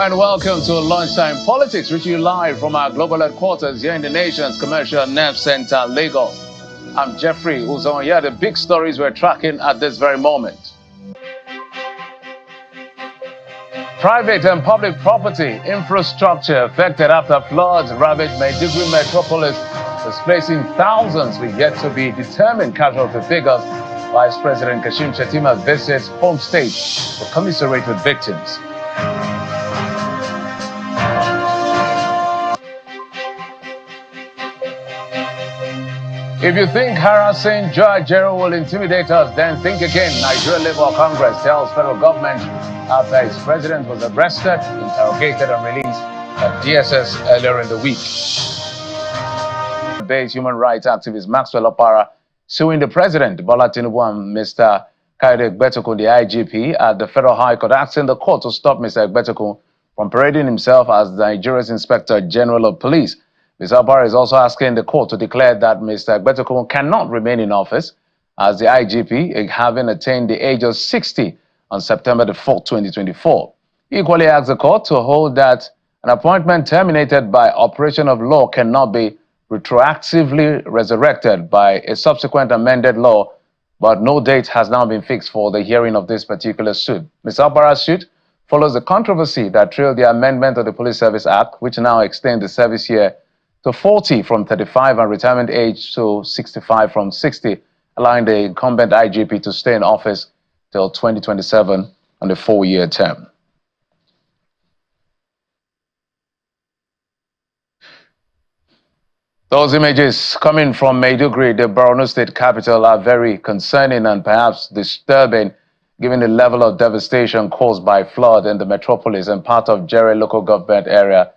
and welcome to Lunchtime Politics, reaching you live from our global headquarters here in the nation's commercial nerve center, Lagos. I'm Jeffrey, who's on here. The big stories we're tracking at this very moment. Private and public property infrastructure affected after floods ravaged Maiduguri metropolis, displacing thousands with yet to be determined casualty figures. Vice President Kashim Shettima visits home state to commiserate with victims. If you think harassing Joe Ajero will intimidate us, then think again. Nigeria Labour Congress tells federal government after its president was arrested, interrogated and released at DSS earlier in the week. Based human rights activist Maxwell Opara suing the president, Bola Tinubu, and Mr. Kayode Egbetokun, the IGP, at the Federal High Court, asking the court to stop Mr. Egbetokun from parading himself as Nigeria's Inspector General of Police. Mr. Opara is also asking the court to declare that Mr. Egbetokun cannot remain in office as the IGP, having attained the age of 60 on September the 4th, 2024. He equally asks the court to hold that an appointment terminated by operation of law cannot be retroactively resurrected by a subsequent amended law, but no date has now been fixed for the hearing of this particular suit. Mr. Opara's suit follows the controversy that trailed the amendment of the Police Service Act, which now extends the service year to 40 from 35 and retirement age to 65 from 60, allowing the incumbent IGP to stay in office till 2027 on a 4-year term. Those images coming from Maiduguri, the Borno state capital, are very concerning and perhaps disturbing, given the level of devastation caused by flood in the metropolis and part of Jere local government area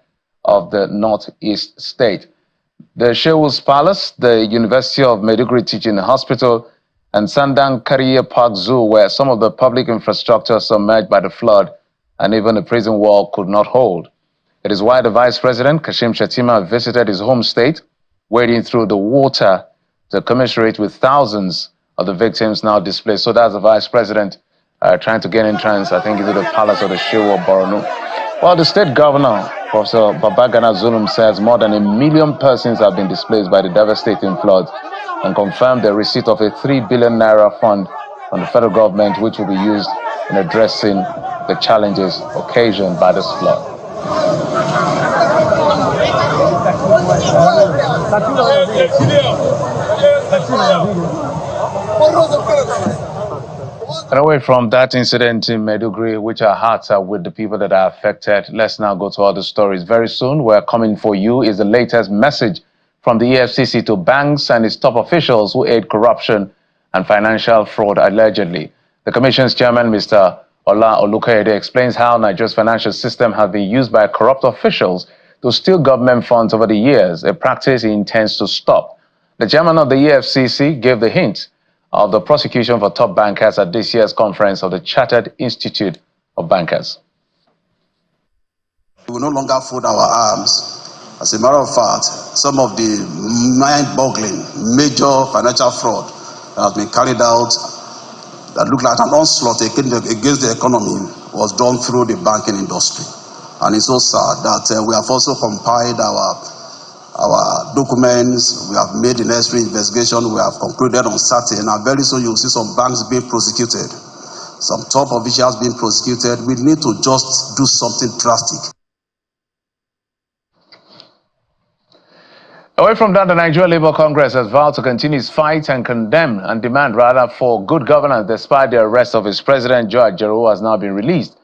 of the northeast state. The Shehus Palace, the University of Maiduguri Teaching Hospital, and Sandang Career Park Zoo, where some of the public infrastructure submerged by the flood and even the prison wall could not hold. It is why the Vice President, Kashim Shettima, visited his home state, wading through the water to commiserate with thousands of the victims now displaced. So that's the Vice President trying to get entrance, I think, into the palace of the Shehu of Borno. Well, the state governor, Professor Babagana Zulum, says more than 1 million persons have been displaced by the devastating floods and confirmed the receipt of a 3 billion naira fund from the federal government, which will be used in addressing the challenges occasioned by this flood. And away from that incident in Maiduguri, which our hearts are with the people that are affected, let's now go to other stories. Very soon, we're coming for you is the latest message from the EFCC to banks and its top officials who aid corruption and financial fraud allegedly. The Commission's chairman, Mr. Ola Olukayede, explains how Nigeria's financial system has been used by corrupt officials to steal government funds over the years, a practice he intends to stop. The chairman of the EFCC gave the hint of the prosecution for top bankers at this year's conference of the Chartered Institute of Bankers. We will no longer fold our arms. As a matter of fact, some of the mind-boggling major financial fraud that has been carried out that looked like an onslaught against the economy was done through the banking industry. And it's so sad that we have also compiled our documents, we have made the necessary investigation, we have concluded on certain, and very soon you'll see some banks being prosecuted, some top officials being prosecuted. We need to just do something drastic. Away from that, the Nigeria Labour Congress has vowed to continue its fight and condemn and demand rather for good governance despite the arrest of its president, Joe Ajero, who has now been released.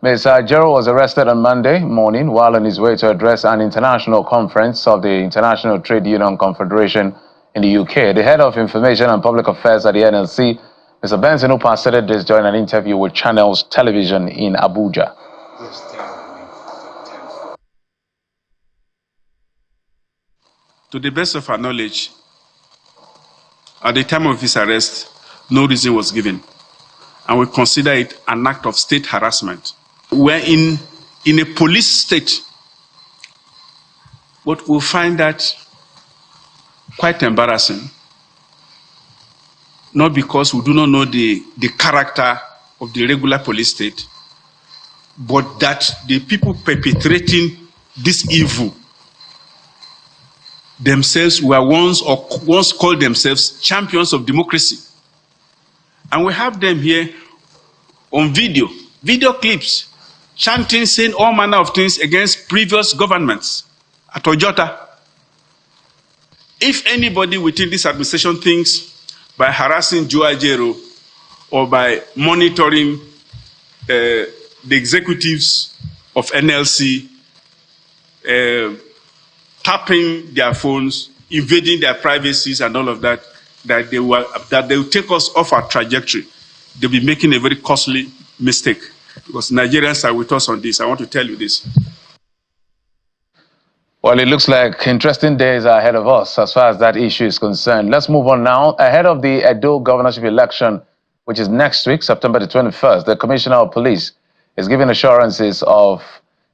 Mr. Ajero was arrested on Monday morning while on his way to address an international conference of the International Trade Union Confederation in the UK. The head of Information and Public Affairs at the NLC, Mr. Benson Upa, stated this during an interview with Channels Television in Abuja. To the best of our knowledge, at the time of his arrest, no reason was given, and we consider it an act of state harassment. We're in a police state, but we'll find that quite embarrassing, not because we do not know the character of the regular police state, but that the people perpetrating this evil themselves were once called themselves champions of democracy. And we have them here on video clips, chanting, saying all manner of things against previous governments at Ojota. If anybody within this administration thinks by harassing Joe Ajero or by monitoring the executives of NLC, tapping their phones, invading their privacies and all of that, that they will take us off our trajectory, they'll be making a very costly mistake, because Nigerians are with us on this. I want to tell you this. Well, it looks like interesting days are ahead of us as far as that issue is concerned. Let's move on now. Ahead of the Edo governorship election, which is next week, September the 21st, the Commissioner of Police is giving assurances of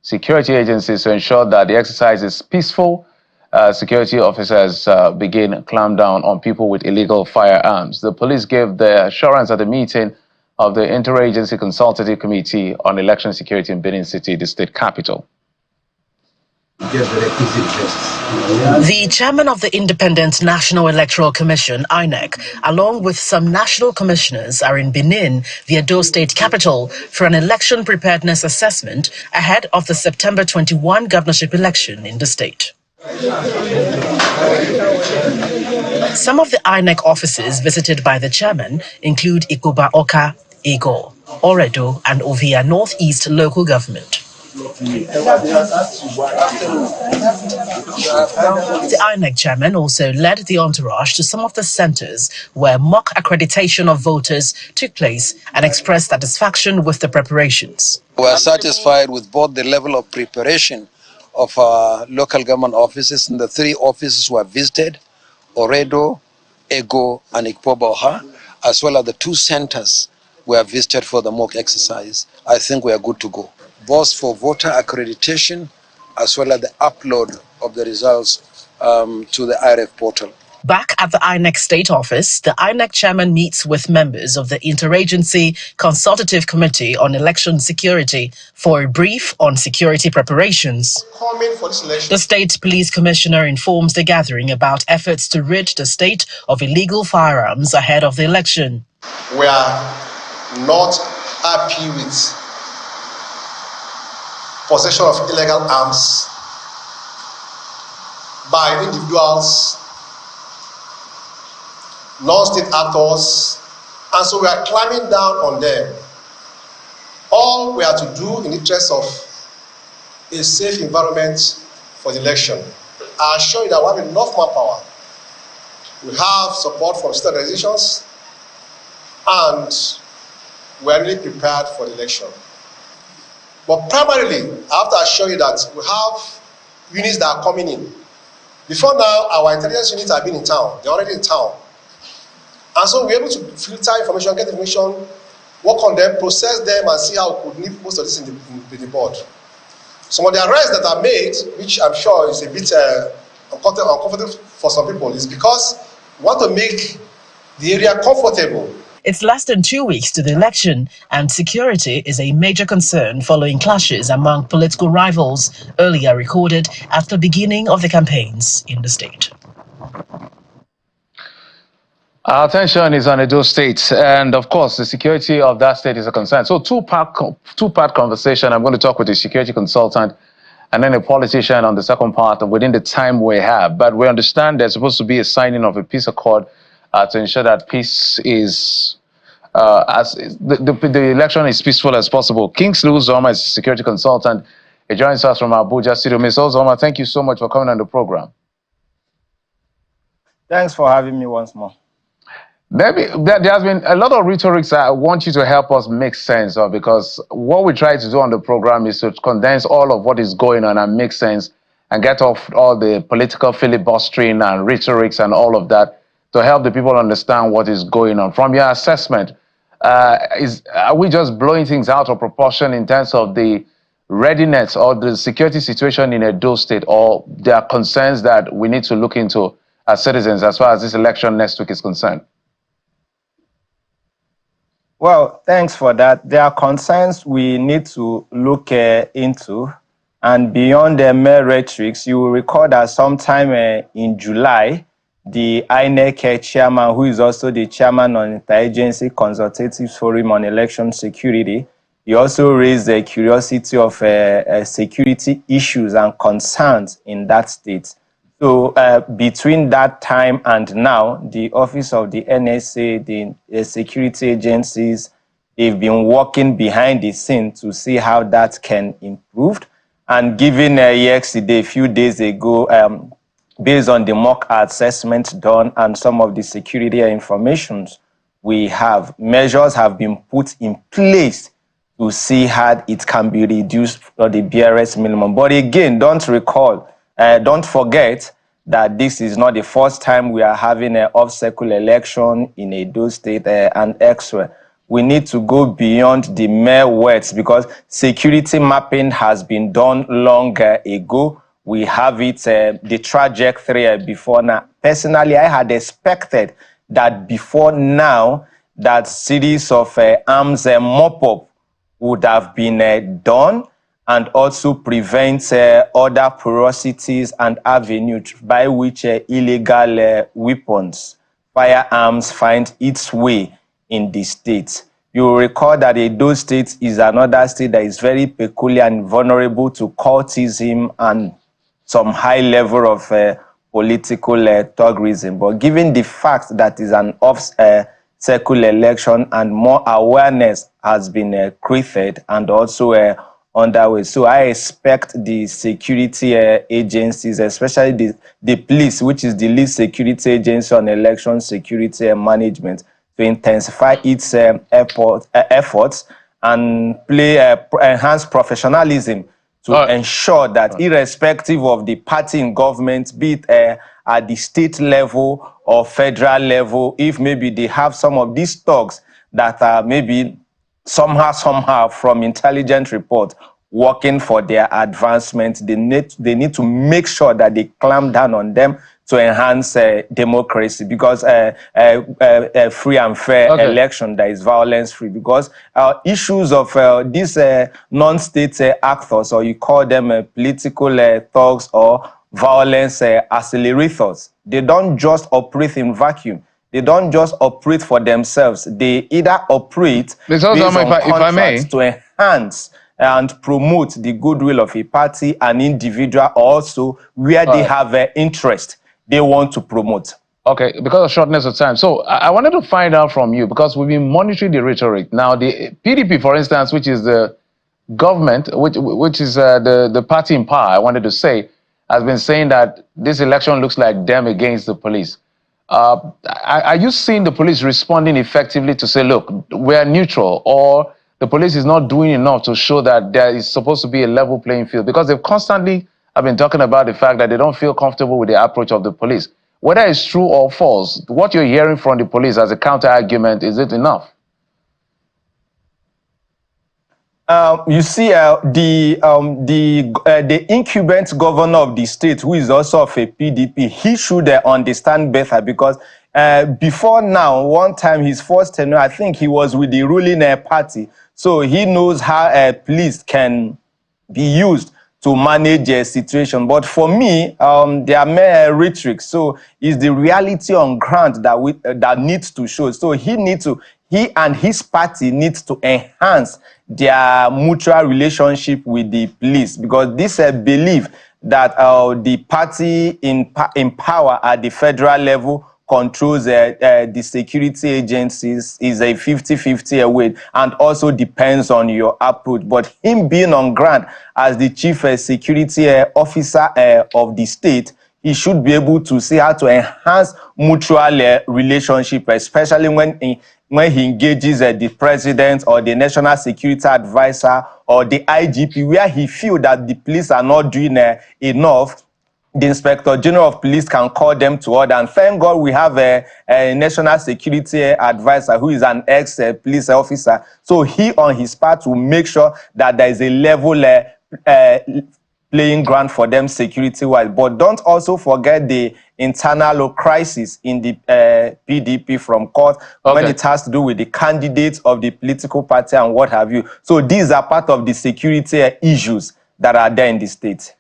security agencies to ensure that the exercise is peaceful. Security officers begin clamp down on people with illegal firearms. The police gave the assurance at the meeting of the Interagency Consultative Committee on Election Security in Benin City, the state capital. The chairman of the Independent National Electoral Commission, INEC, along with some national commissioners, are in Benin, the Edo state capital, for an election preparedness assessment ahead of the September 21 governorship election in the state. Some of the INEC offices visited by the chairman include Ikoba Oka, Ego, Oredo, and Ovia Northeast local government. The INEC chairman also led the entourage to some of the centers where mock accreditation of voters took place and expressed satisfaction with the preparations. We are satisfied with both the level of preparation of our local government offices, and the three offices were visited, Oredo, Ego, and Ikpoba, as well as the two centers were visited for the mock exercise. I think we are good to go, both for voter accreditation as well as the upload of the results to the IRF portal. Back at the INEC state office, the INEC chairman meets with members of the Interagency Consultative Committee on Election Security for a brief on security preparations. The state police commissioner informs the gathering about efforts to rid the state of illegal firearms ahead of the election. We are not happy with possession of illegal arms by individuals, non-state actors, and so we are climbing down on them. All we are to do in the interest of a safe environment for the election. I assure you that we have enough manpower. We have support from state organizations, and we are really prepared for the election. But primarily, I have to assure you that we have units that are coming in. Before now, our intelligence units have been in town. They're already in town. And so we're able to filter information, get information, work on them, process them, and see how we could nip most of this in the board. Some of the arrests that are made, which I'm sure is a bit uncomfortable for some people, is because we want to make the area comfortable. It's less than 2 weeks to the election, and security is a major concern following clashes among political rivals earlier recorded at the beginning of the campaigns in the state. Our attention is on Edo State, and of course, the security of that state is a concern. So two-part conversation. I'm going to talk with the security consultant and then a politician on the second part within the time we have. But we understand there's supposed to be a signing of a peace accord to ensure that peace is, the election is peaceful as possible. Kingsley Uzoma is a security consultant. He joins us from Abuja Studio. Ms. Uzoma, thank you so much for coming on the program. Thanks for having me once more. Maybe there has been a lot of rhetorics I want you to help us make sense of, because what we try to do on the program is to condense all of what is going on and make sense and get off all the political filibustering and rhetorics and all of that to help the people understand what is going on. From your assessment, are we just blowing things out of proportion in terms of the readiness or the security situation in Edo State, or there are concerns that we need to look into as citizens as far as this election next week is concerned? Well, thanks for that. There are concerns we need to look into. And beyond the mere rhetorics, you will recall that sometime in July, the INEC chairman, who is also the chairman on Interagency Consultative Forum on Election Security, he also raised the curiosity of security issues and concerns in that state. So between that time and now, the office of the NSA, the security agencies, they've been working behind the scene to see how that can improve. And given yesterday, a few days ago, based on the mock assessment done and some of the security informations we have, measures have been put in place to see how it can be reduced for the barest minimum. But again, don't forget that this is not the first time we are having an off-cycle election in Edo State and elsewhere. We need to go beyond the mere words because security mapping has been done long ago. We have it, the trajectory before now. Personally, I had expected that before now, that series of arms mop-up would have been done and also prevent other porosities and avenues by which illegal weapons, firearms find its way in the state. You will recall that Edo State is another state that is very peculiar and vulnerable to cultism and some high level of political thuggerism. But given the fact that it's an off-cycle election and more awareness has been created and also underway. So I expect the security agencies, especially the police, which is the lead security agency on election security management, to intensify its efforts and enhance professionalism to ensure that irrespective of the party in government, be it at the state level or federal level, if maybe they have some of these thugs that are maybe somehow from intelligence report working for their advancement, they need to make sure that they clamp down on them to enhance democracy, because free and fair election that is violence free, because issues of these non-state actors, or you call them political thugs or violence accelerators, they don't just operate in vacuum. They don't just operate for themselves. They either operate based on contracts to enhance and promote the goodwill of a party, an individual, also where they have interest they want to promote. Okay, because of shortness of time. So I wanted to find out from you, because we've been monitoring the rhetoric. Now, the PDP, for instance, which is the government, which is the party in power, I wanted to say, has been saying that this election looks like them against the police. Are you seeing the police responding effectively to say, look, we're neutral, or the police is not doing enough to show that there is supposed to be a level playing field? Because they've constantly have been talking about the fact that they don't feel comfortable with the approach of the police. Whether it's true or false, what you're hearing from the police as a counter-argument, is it enough? You see, the incumbent governor of the state, who is also of a PDP, he should understand better, because before now, one time his first tenure, I think he was with the ruling party, so he knows how police can be used to manage a situation. But for me, they are mere rhetoric. So it's the reality on ground that needs to show. So he and his party needs to enhance their mutual relationship with the police, because this belief that the party in power at the federal level controls the security agencies is a 50-50 away, and also depends on your approach. But him being on ground as the chief security officer of the state, he should be able to see how to enhance mutual relationship, especially when he engages the president or the national security advisor or the IGP, where he feels that the police are not doing enough. The Inspector General of Police can call them to order. And thank God we have a national security advisor who is an ex-police officer. So he, on his part, will make sure that there is a level playing ground for them security-wise. But don't also forget the internal crisis in the PDP from court when it has to do with the candidates of the political party and what have you. So these are part of the security issues that are there in the state.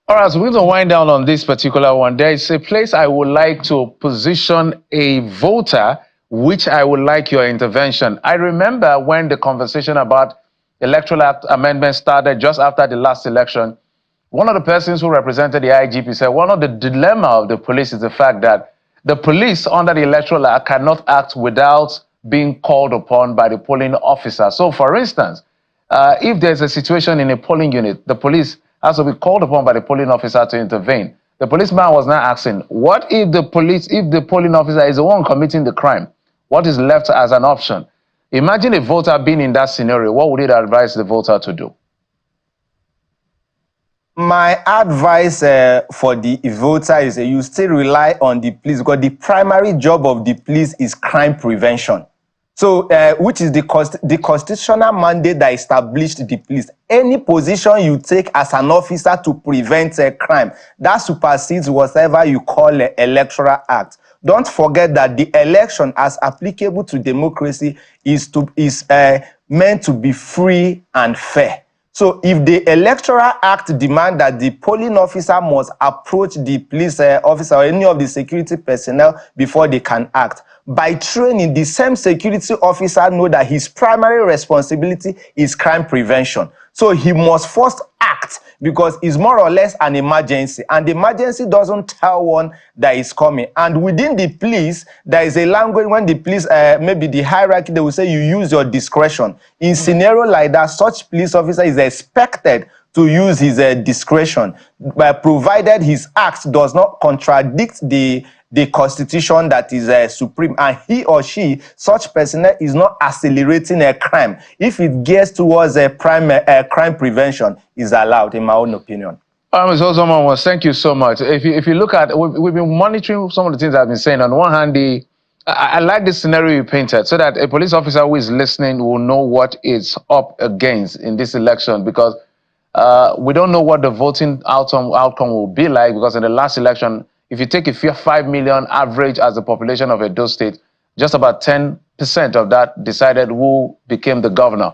All right, so we're going to wind down on this particular one. There is a place I would like to position a voter, which I would like your intervention. I remember when the conversation about Electoral Act amendment started just after the last election, one of the persons who represented the IGP said one of the dilemma of the police is the fact that the police under the Electoral Act cannot act without being called upon by the polling officer. So, for instance, if there's a situation in a polling unit, the police has to be called upon by the polling officer to intervene. The policeman was now asking, what if the polling officer is the one committing the crime? What is left as an option? Imagine a voter being in that scenario. What would you advise the voter to do? My advice for the voter is you still rely on the police, because the primary job of the police is crime prevention. So, which is the constitutional mandate that established the police. Any position you take as an officer to prevent a crime, that supersedes whatever you call an electoral act. Don't forget that the election, as applicable to democracy, is meant to be free and fair. So if the Electoral Act demands that the polling officer must approach the police officer or any of the security personnel before they can act, by training, the same security officer knows that his primary responsibility is crime prevention. So he must first act because it's more or less an emergency, and the emergency doesn't tell one that is coming. And within the police, there is a language when the police, maybe the hierarchy, they will say you use your discretion. In scenario like that, such police officer is expected to use his discretion, provided his act does not contradict the constitution that is supreme, and he or she, such personnel, is not accelerating a crime. If it gears towards a crime prevention, is allowed, in my own opinion. Mr. Ozoman, thank you so much. If you look at, we've been monitoring some of the things I've been saying. On one hand, I like the scenario you painted, so that a police officer who is listening will know what is up against in this election, because we don't know what the voting outcome will be like, because in the last election, if you take a 5 million average as the population of Edo State, just about 10% of that decided who became the governor.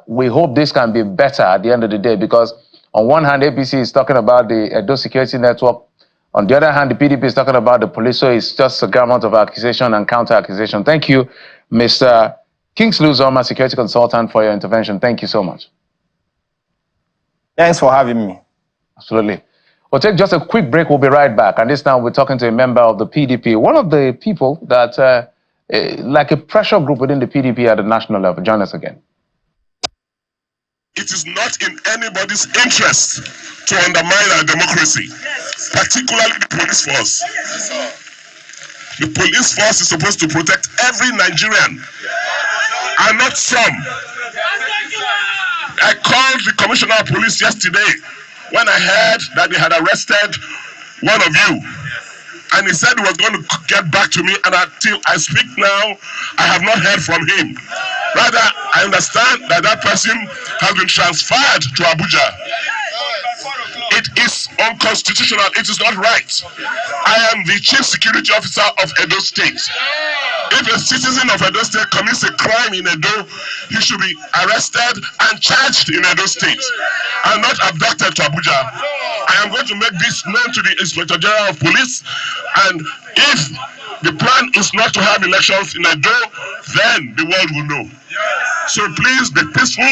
We hope this can be better at the end of the day, because on one hand, APC is talking about the Edo Security Network. On the other hand, the PDP is talking about the police. So it's just a gamut of accusation and counter-accusation. Thank you, Mr. Kingsley Uzoma, security consultant, for your intervention. Thank you so much. Thanks for having me. Absolutely. We'll take just a quick break. We'll be right back. And this time we're talking to a member of the PDP, one of the people that, like a pressure group within the PDP at the national level. Join us again. It is not in anybody's interest to undermine our democracy, particularly the police force. The police force is supposed to protect every Nigerian, and not some. I called the commissioner of police yesterday when I heard that they had arrested one of you, and he said he was going to get back to me, and until I speak now, I have not heard from him. Rather, I understand that that person has been transferred to Abuja. It is unconstitutional. It is not right. I am the chief security officer of Edo State. If a citizen of Edo State commits a crime in Edo, he should be arrested and charged in Edo State and not abducted to Abuja. I am going to make this known to the Inspector General of Police, and if the plan is not to have elections in Edo, then the world will know. So please be peaceful.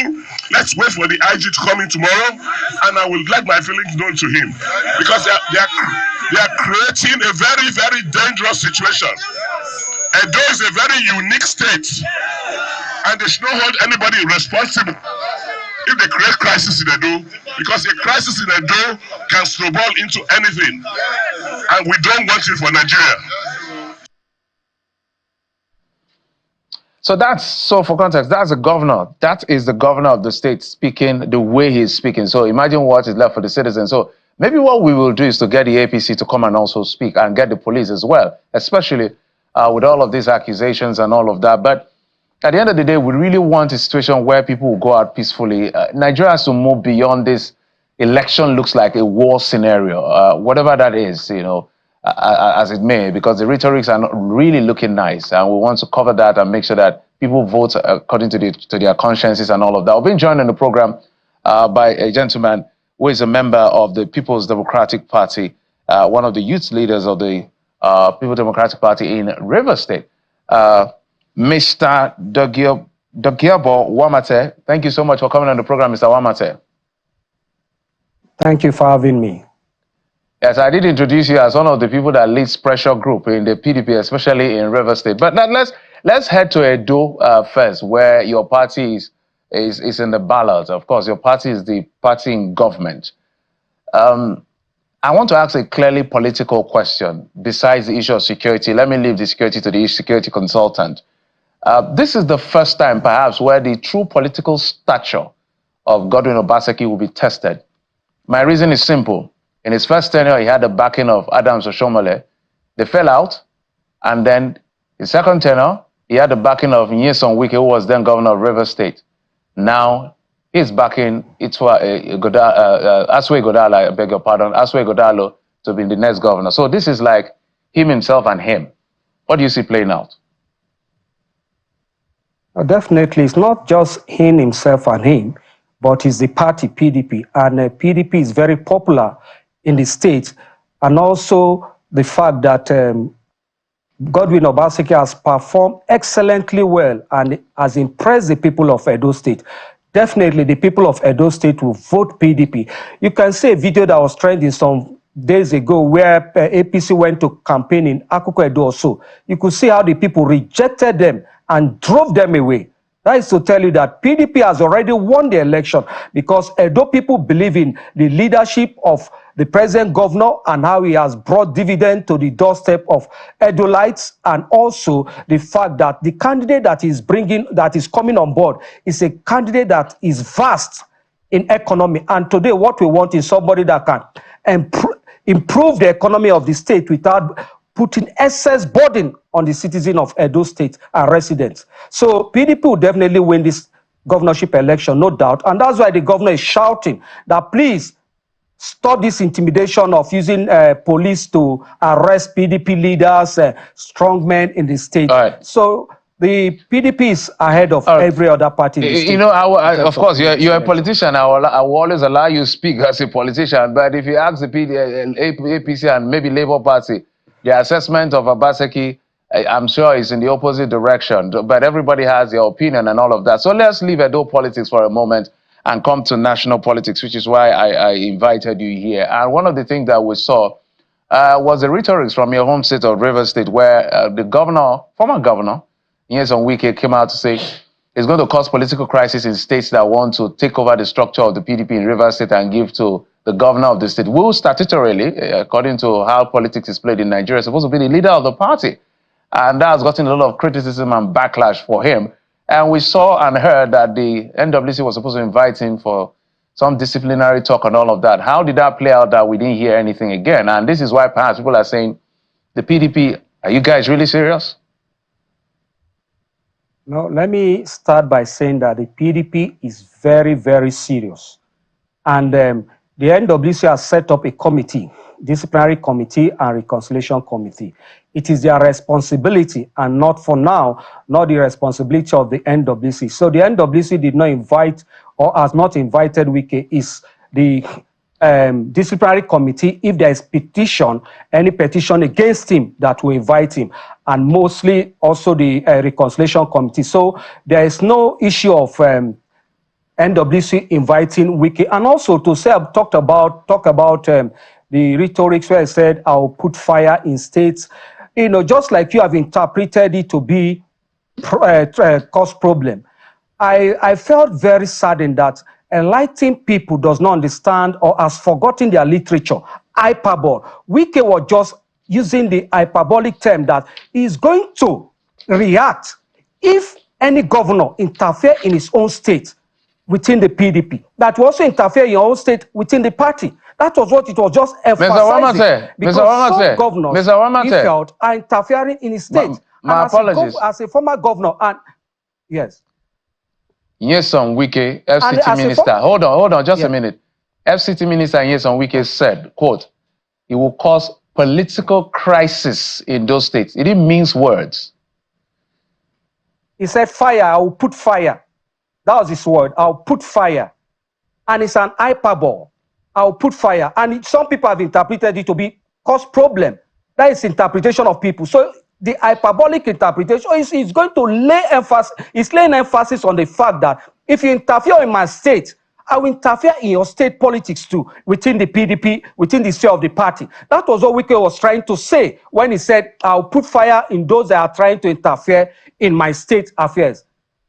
Let's wait for the IG to come in tomorrow, and I will let my feelings known to him, because they are creating a very, very dangerous situation. Edo is a very unique state, and they should not hold anybody responsible if they create crisis in Edo, because a crisis in Edo can snowball into anything, and we don't want it for Nigeria. So for context, that's the governor. That is the governor of the state speaking the way he's speaking. So imagine what is left for the citizens. So maybe what we will do is to get the APC to come and also speak, and get the police as well, especially with all of these accusations and all of that. But at the end of the day, we really want a situation where people will go out peacefully. Nigeria has to move beyond this election looks like a war scenario, whatever that is, you know, as it may, because the rhetorics are not really looking nice, and we want to cover that and make sure that people vote according to their consciences and all of that. I've been joined in the program by a gentleman who is a member of the People's Democratic Party, one of the youth leaders of the People's Democratic Party in Rivers State, Mr. Dogiabo Wamate. Thank you so much for coming on the program, Mr. Wamate. Thank you for having me. Yes, I did introduce you as one of the people that leads pressure group in the PDP, especially in Rivers State. But let's head to Edo first, where your party is in the ballot. Of course, your party is the party in government. I want to ask a clearly political question besides the issue of security. Let me leave the security to the security consultant. This is the first time, perhaps, where the true political stature of Godwin Obaseki will be tested. My reason is simple. In his first tenure, he had the backing of Adams Oshomole. They fell out. And then his second tenure, he had the backing of Nyesom Wike, who was then governor of Rivers State. Now, he's backing Aswe Godala, I beg your pardon, Aswe Godalo to be the next governor. So this is like him, himself, and him. What do you see playing out? Definitely, it's not just him, himself, and him, but it's the party, PDP. And PDP is very popular in the state. And also the fact that Godwin Obaseki has performed excellently well and has impressed the people of Edo State. Definitely, the people of Edo State will vote PDP. You can see a video that was trending some days ago where APC went to campaign in Akoko Edo also. You could see how the people rejected them and drove them away. That is to tell you that PDP has already won the election because Edo people believe in the leadership of the present governor and how he has brought dividend to the doorstep of Edolites, and also the fact that the candidate that is coming on board is a candidate that is vast in economy. And today what we want is somebody that can improve the economy of the state without putting excess burden on the citizen of Edo State and residents. So PDP will definitely win this governorship election, no doubt. And that's why the governor is shouting that please stop this intimidation of using police to arrest PDP leaders, strongmen in the state. Right. So the PDP is ahead of every other party in the state. You know, of course, you're a politician. I will always allow you to speak as a politician. But if you ask the APC and maybe Labour Party, the assessment of Obaseki, I'm sure, is in the opposite direction. But everybody has their opinion and all of that. So let's leave Edo politics for a moment and come to national politics, which is why I invited you here. And one of the things that we saw was the rhetorics from your home state of Rivers State, where the former governor, Nyesom Wike, came out to say it's going to cause political crisis in states that want to take over the structure of the PDP in Rivers State and give to the governor of the state, who statutorily, according to how politics is played in Nigeria, is supposed to be the leader of the party. And that has gotten a lot of criticism and backlash for him. And we saw and heard that the NWC was supposed to invite him for some disciplinary talk and all of that. How did that play out that we didn't hear anything again? And this is why perhaps people are saying, the PDP, are you guys really serious? No, let me start by saying that the PDP is very, very serious. And the NWC has set up a committee, disciplinary committee and reconciliation committee. It is their responsibility, and not for now, not the responsibility of the NWC. So the NWC did not invite or has not invited Wike. Is the disciplinary committee, if there is petition, any petition against him, that will invite him, and mostly also the reconciliation committee. So there is no issue of NWC inviting Wike. And also to say, I've talk about the rhetorics where I said I'll put fire in states. You know, just like you have interpreted it to be cause problem. I felt very saddened that enlightened people does not understand or has forgotten their literature. Hyperbole. Wike was just using the hyperbolic term that he is going to react if any governor interfere in his own state within the PDP. That will also interfere in your own state within the party. That was what it was just emphasizing. Because some governors, he felt, are interfering in his state. My apologies. As a former governor, and yes. Nyesom Wike, FCT minister. Hold on, just a minute. FCT Minister Nyesom Wike said, quote, it will cause political crisis in those states. It didn't mince words. He said, fire, I will put fire. That was his word. I'll put fire. And it's an hyperbole. I'll put fire. And some people have interpreted it to be cause problem. That is interpretation of people. So the hyperbolic interpretation is going to lay emphasis, is laying emphasis on the fact that if you interfere in my state, I will interfere in your state politics too, within the PDP, within the sphere of the party. That was what Wike was trying to say when he said, I'll put fire in those that are trying to interfere in my state affairs.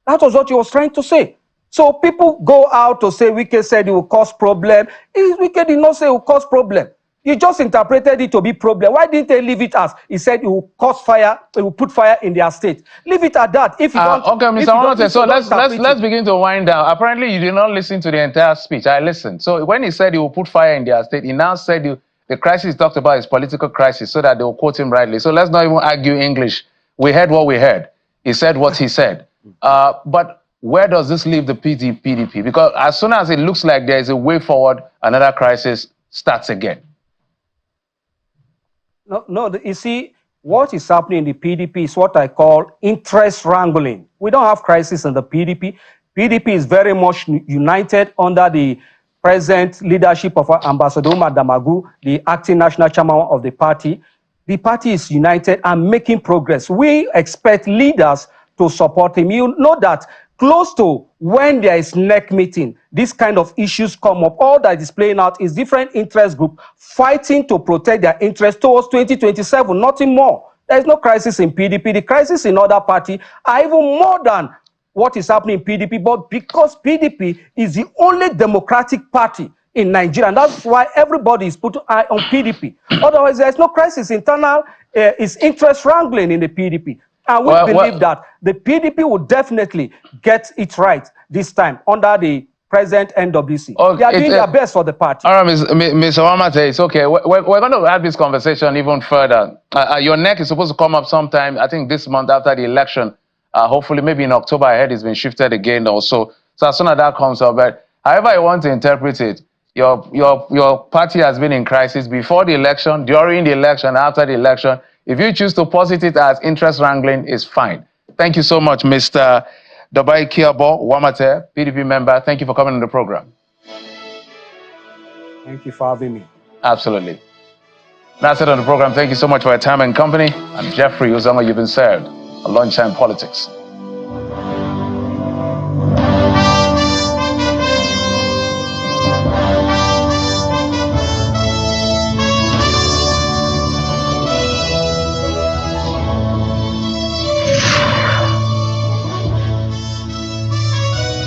That was what he was trying to say. So people go out to say Wike said it will cause problem. Wike did not say it will cause problem. You just interpreted it to be problem. Why didn't they leave it as he said it will cause fire, it will put fire in their state? Leave it at that. If you don't, okay, Mr. Onote, so let's begin to wind down. Apparently, you did not listen to the entire speech. I listened. So when he said he will put fire in their state, he now said the crisis he talked about is political crisis, so that they will quote him rightly. So let's not even argue English. We heard what we heard. He said what he said. But where does this leave the PDP? Because as soon as it looks like there is a way forward, another crisis starts again. No, you see, what is happening in the PDP is what I call interest wrangling. We don't have crisis in the PDP. PDP is very much united under the present leadership of Ambassador Madamagu, the acting national chairman of the party. The party is united and making progress. We expect leaders to support him. You know that close to when there is NEC meeting, this kind of issues come up. All that is playing out is different interest groups fighting to protect their interests towards 2027, nothing more. There is no crisis in PDP. The crisis in other parties are even more than what is happening in PDP, but because PDP is the only democratic party in Nigeria, and that's why everybody is put eye on PDP. Otherwise, there is no crisis. Internal is interest wrangling in the PDP. And we believe that the PDP will definitely get it right this time under the present NWC. Okay, they are doing their best for the party. All right, Mr. Wamate, it's okay. We're going to have this conversation even further. Your neck is supposed to come up sometime, I think this month after the election. Hopefully, maybe in October, I heard it's been shifted again also. So as soon as that comes up, but however I want to interpret it, your party has been in crisis before the election, during the election, after the election. If you choose to posit it as interest wrangling, it's fine. Thank you so much, Mr. Dobai Kiabo Wamate, PDP member. Thank you for coming on the program. Thank you for having me. Absolutely. That's it on the program. Thank you so much for your time and company. I'm Jeffrey Uzama. You've been served on Lunchtime Politics.